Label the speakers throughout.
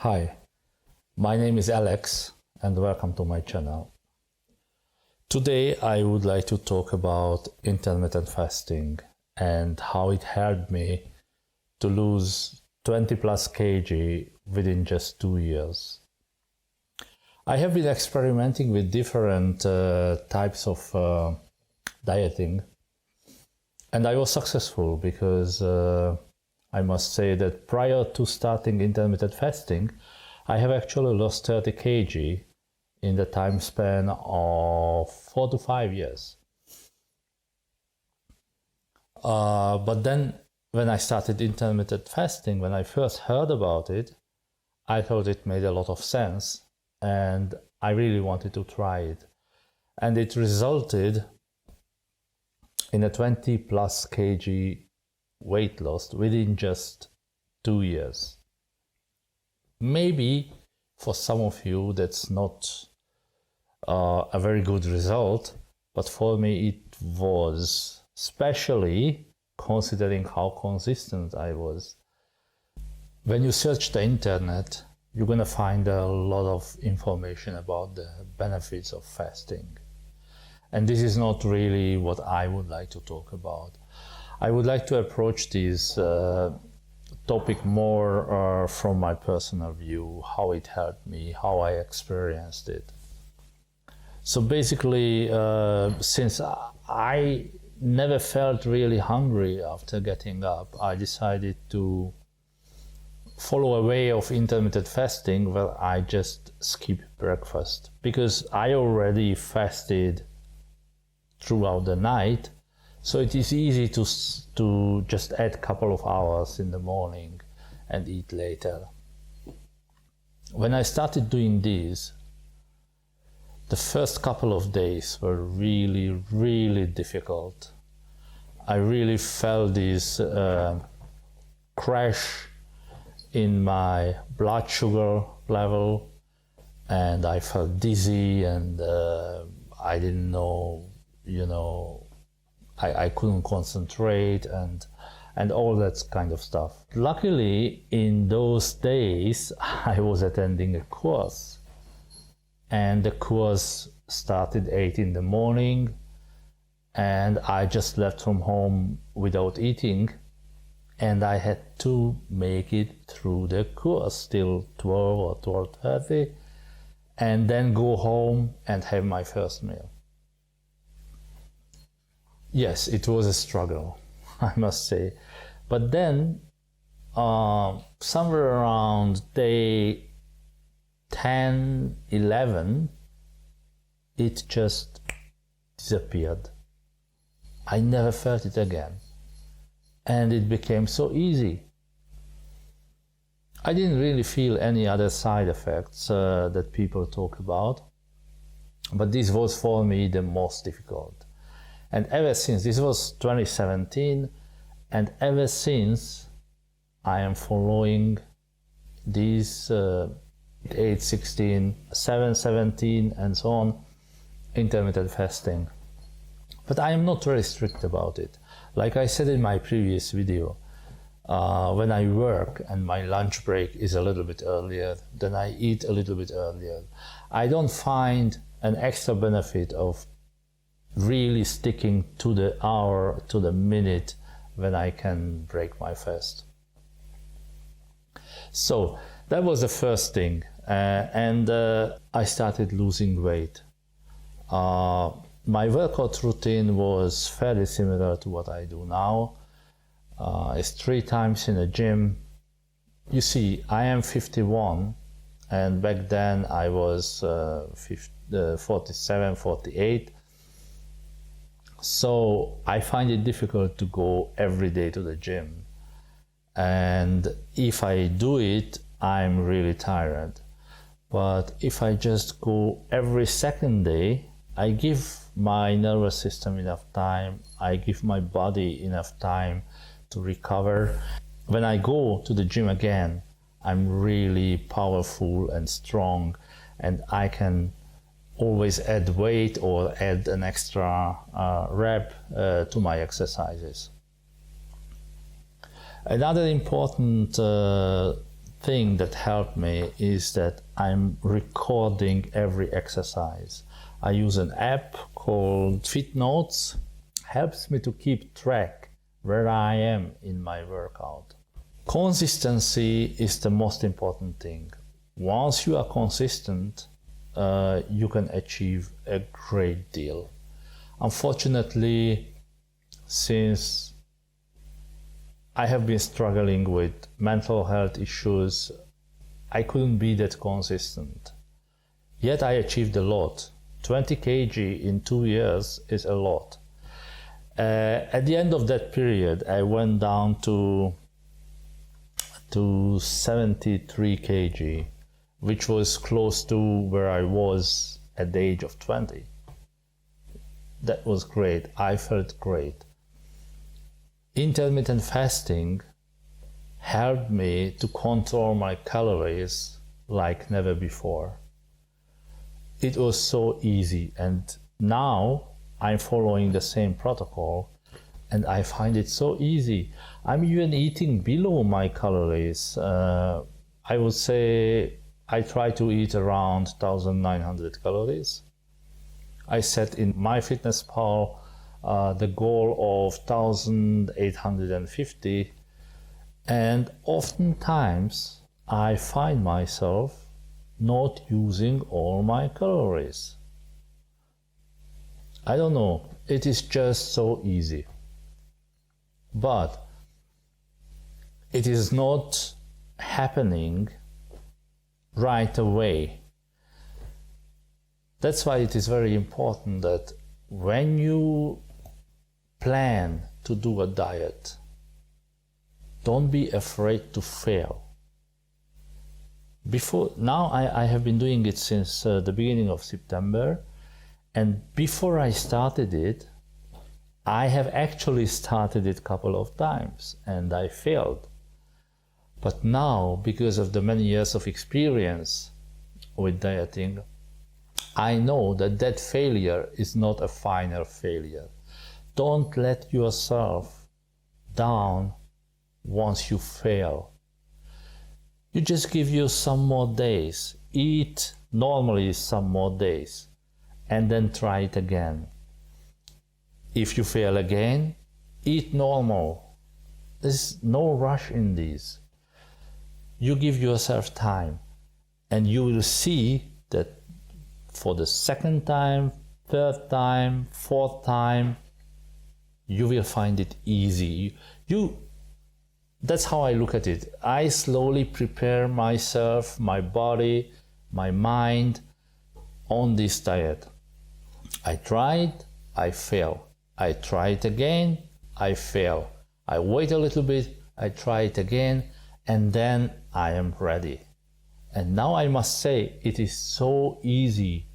Speaker 1: Hi, my name is Alex and welcome to my channel. Today I would like to talk about intermittent fasting and how it helped me to lose 20 plus kg within just 2 years. I have been experimenting with different types of dieting, and I was successful because I must say that prior to starting intermittent fasting, I have actually lost 30 kg in the time span of 4 to 5 years. But then when I started intermittent fasting, when I first heard about it, I thought it made a lot of sense and I really wanted to try it. And it resulted in a 20 plus kg weight loss within just 2 years. Maybe for some of you that's not a very good result, but for me it was, especially considering how consistent I was. When you search the internet, you're gonna find a lot of information about the benefits of fasting. And this is not really what I would like to talk about. I would like to approach this topic more from my personal view, how it helped me, how I experienced it. So basically, since I never felt really hungry after getting up, I decided to follow a way of intermittent fasting where I just skip breakfast, because I already fasted throughout the night. So it is easy to just add a couple of hours in the morning and eat later. When I started doing this, the first couple of days were really difficult. I really felt this crash in my blood sugar level, and I felt dizzy, and I didn't know, I couldn't concentrate and all that kind of stuff. Luckily, in those days, I was attending a course, and the course started 8 in the morning, and I just left from home without eating, and I had to make it through the course till 12 or 12:30, and then go home and have my first meal. Yes, it was a struggle, I must say. But then, somewhere around day 10, 11, it just disappeared. I never felt it again. And it became so easy. I didn't really feel any other side effects that people talk about. But this was for me the most difficult. And ever since, this was 2017, and ever since I am following these 8, 16, 7, 17 and so on, intermittent fasting. But I am not very strict about it. Like I said in my previous video, when I work and my lunch break is a little bit earlier, then I eat a little bit earlier. I don't find an extra benefit of really sticking to the hour, to the minute when I can break my fast. So that was the first thing, and I started losing weight. My workout routine was fairly similar to what I do now. It's 3 times in a gym. You see, I am 51, and back then I was 47, 48. So I find it difficult to go every day to the gym. And if I do it, I'm really tired. But if I just go every second day, I give my nervous system enough time, I give my body enough time to recover. When I go to the gym again, I'm really powerful and strong, and I can always add weight or add an extra rep to my exercises. Another important thing that helped me is that I'm recording every exercise. I use an app called Fit Notes. Helps me to keep track where I am in my workout. Consistency is the most important thing. Once you are consistent, you can achieve a great deal. Unfortunately, since I have been struggling with mental health issues, I couldn't be that consistent. Yet I achieved a lot. 20 kg in 2 years is a lot. At the end of that period, I went down to 73 kg, which was close to where I was at the age of 20. That was great. I felt great. Intermittent fasting helped me to control my calories like never before. It was so easy, and now I'm following the same protocol and I find it so easy. I'm even eating below my calories. I would say I try to eat around 1,900 calories. I set in MyFitnessPal the goal of 1,850, and oftentimes I find myself not using all my calories. I don't know, it is just so easy. But it is not happening right away. That's why it is very important that when you plan to do a diet, don't be afraid to fail. Now I have been doing it since the beginning of September, and before I started it, I have actually started it a couple of times and I failed. But now, because of the many years of experience with dieting, I know that failure is not a final failure. Don't let yourself down once you fail. You just give you some more days. Eat normally some more days and then try it again. If you fail again, eat normal. There's no rush in this. You give yourself time and you will see that for the second time, third time, fourth time, you will find it easy. That's how I look at it. I slowly prepare myself, my body, my mind on this diet. I tried, I fail. I try it again, I fail. I wait a little bit, I try it again, and then I am ready. And now I must say, it is so easy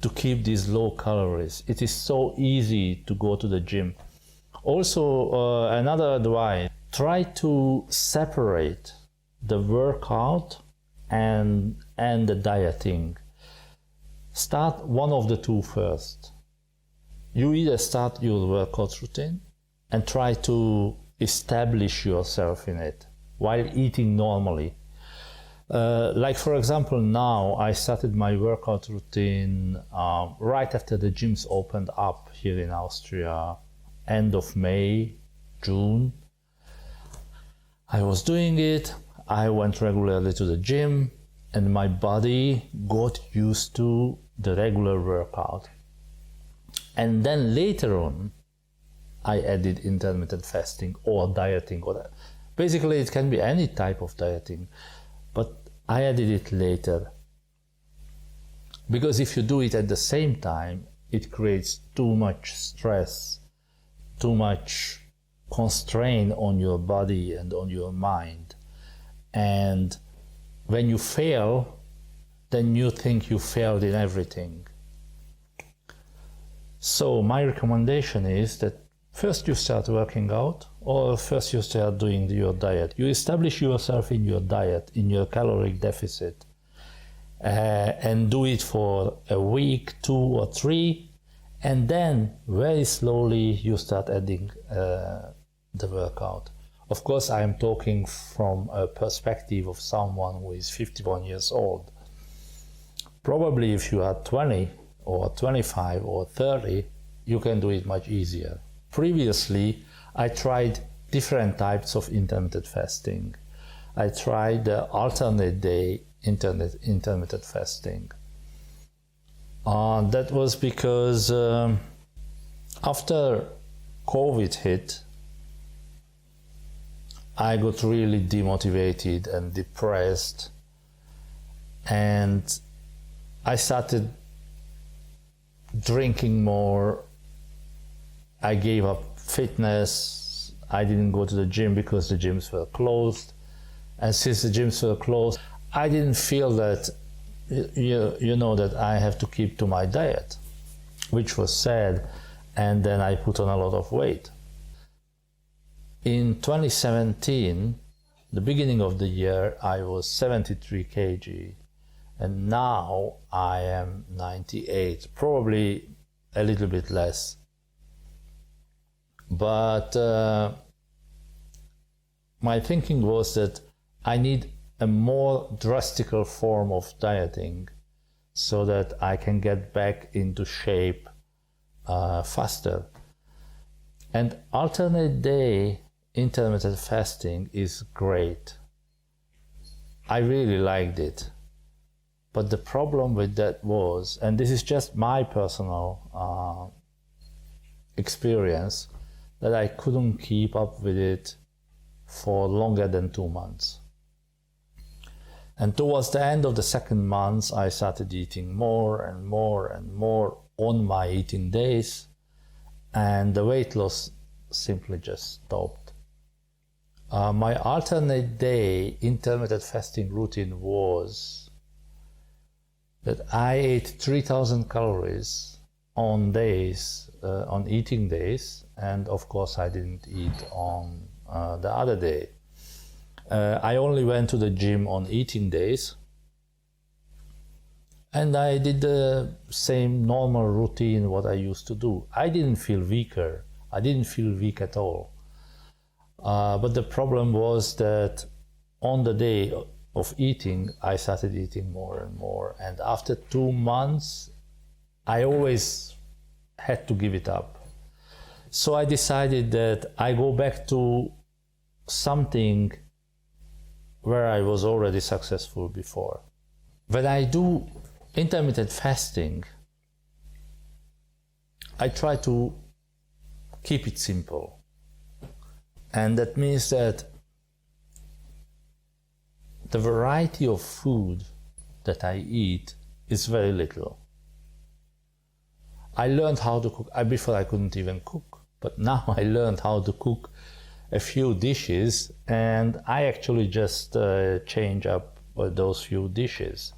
Speaker 1: to keep these low calories. It is so easy to go to the gym. Also, another advice, try to separate the workout and the dieting. Start one of the two first. You either start your workout routine and try to establish yourself in it while eating normally. Like for example, now I started my workout routine right after the gyms opened up here in Austria, end of May, June. I was doing it, I went regularly to the gym, and my body got used to the regular workout. And then later on, I added intermittent fasting or dieting. Basically, it can be any type of dieting, but I added it later. Because if you do it at the same time, it creates too much stress, too much constraint on your body and on your mind. And when you fail, then you think you failed in everything. So my recommendation is that first you start working out, or first you start doing your diet. You establish yourself in your diet, in your caloric deficit, and do it for a week, 2 or 3, and then very slowly you start adding the workout. Of course, I am talking from a perspective of someone who is 51 years old. Probably if you are 20 or 25 or 30, you can do it much easier. Previously, I tried different types of intermittent fasting. I tried the alternate day intermittent fasting. That was because after COVID hit, I got really demotivated and depressed, and I started drinking more. I gave up fitness. I didn't go to the gym because the gyms were closed. And since the gyms were closed, I didn't feel that, that I have to keep to my diet, which was sad. And then I put on a lot of weight. In 2017, the beginning of the year, I was 73 kg. And now I am 98, probably a little bit less. But my thinking was that I need a more drastic form of dieting so that I can get back into shape faster. And alternate day intermittent fasting is great. I really liked it. But the problem with that was, and this is just my personal experience, that I couldn't keep up with it for longer than 2 months. And towards the end of the second month, I started eating more and more and more on my eating days, and the weight loss simply just stopped. My alternate day intermittent fasting routine was that I ate 3,000 calories on days, on eating days, and of course I didn't eat on the other day. I only went to the gym on eating days, and I did the same normal routine what I used to do. I didn't feel weaker. I didn't feel weak at all. But the problem was that on the day of eating, I started eating more and more. And after 2 months, I always had to give it up. So I decided that I go back to something where I was already successful before. When I do intermittent fasting, I try to keep it simple. And that means that the variety of food that I eat is very little. I learned how to cook. Before I couldn't even cook, but now I learned how to cook a few dishes, and I actually just change up those few dishes.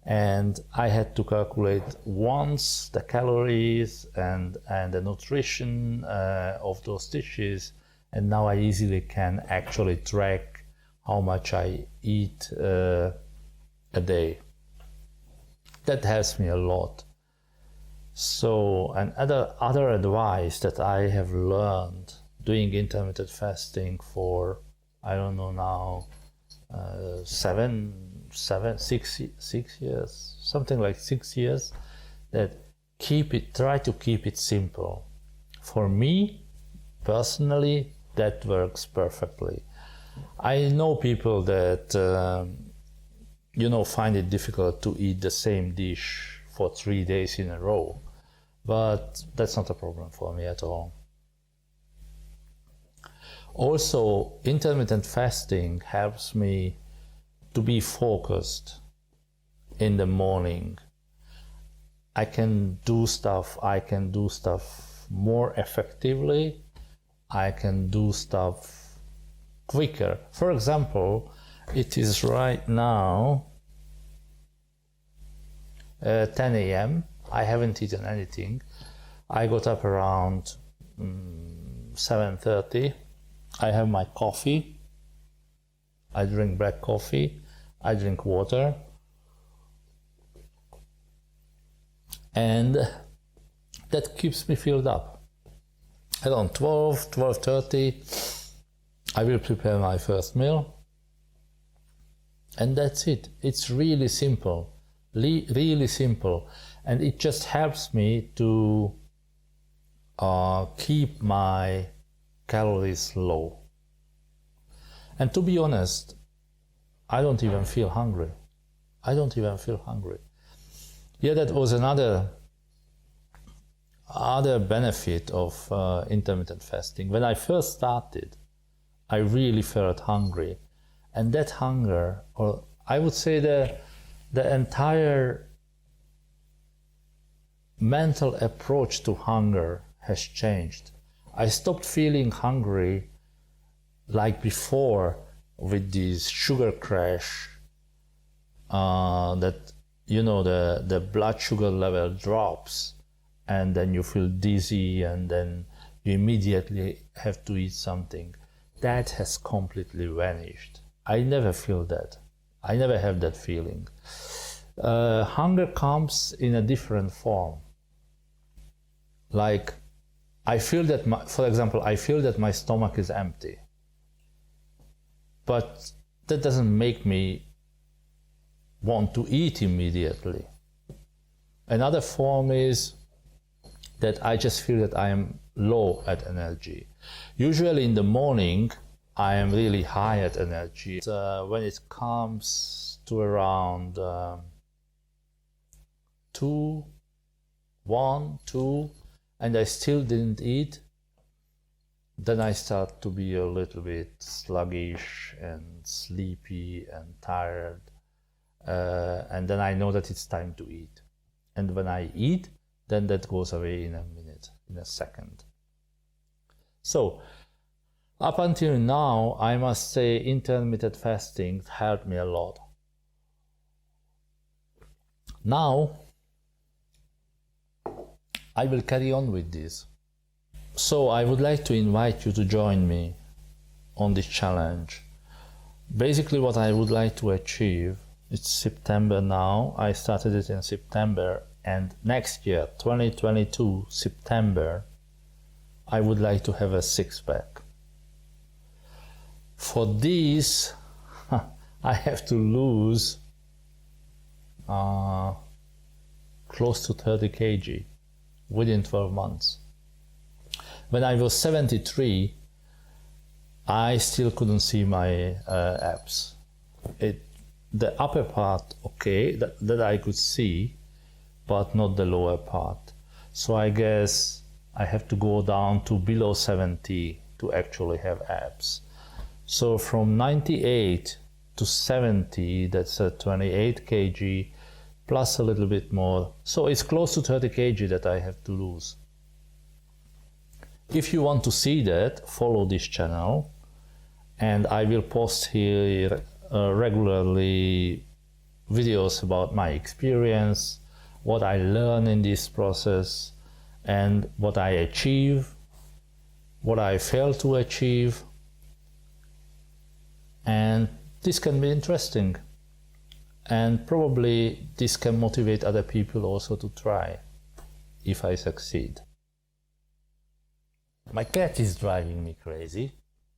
Speaker 1: And I had to calculate once the calories and the nutrition of those dishes, and now I easily can actually track how much I eat a day. That helps me a lot. So, and other advice that I have learned doing intermittent fasting for, I don't know now, 6 years, something like 6 years, that try to keep it simple. For me, personally, that works perfectly. I know people that, find it difficult to eat the same dish for 3 days in a row, but that's not a problem for me at all. Also, intermittent fasting helps me to be focused in the morning. I can do stuff more effectively. I can do stuff quicker. For example, it is right now 10 a.m. I haven't eaten anything. I got up around 7:30. I have my coffee. I drink black coffee. I drink water. And that keeps me filled up. Around 12:30, I will prepare my first meal, and that's it. It's really simple, really simple, and it just helps me to keep my calories low. And to be honest, I don't even feel hungry. Yeah, that was another benefit of intermittent fasting. When I first started, I really felt hungry, and that hunger, or I would say the entire mental approach to hunger has changed. I stopped feeling hungry like before with this sugar crash, that the blood sugar level drops and then you feel dizzy and then you immediately have to eat something. That has completely vanished. I never feel that. I never have that feeling. Hunger comes in a different form. Like, I feel that, for example, I feel that my stomach is empty. But that doesn't make me want to eat immediately. Another form is that I just feel that I am low at energy. Usually in the morning, I am really high at energy. When it comes to around 2, and I still didn't eat, then I start to be a little bit sluggish and sleepy and tired. And then I know that it's time to eat. And when I eat, then that goes away in a minute, in a second. So, up until now, I must say intermittent fasting helped me a lot. Now, I will carry on with this. So I would like to invite you to join me on this challenge. Basically what I would like to achieve, it's September now, I started it in September, and next year, 2022, September, I would like to have a six-pack. For this, I have to lose close to 30 kg within 12 months. When I was 73, I still couldn't see my abs. The upper part, okay, that I could see, but not the lower part. So I guess I have to go down to below 70 to actually have abs. So from 98 to 70, that's a 28 kg plus a little bit more. So it's close to 30 kg that I have to lose. If you want to see that, follow this channel, and I will post here regularly videos about my experience, what I learn in this process, and what I achieve, what I fail to achieve. And this can be interesting, and probably this can motivate other people also to try, if I succeed. My cat is driving me crazy.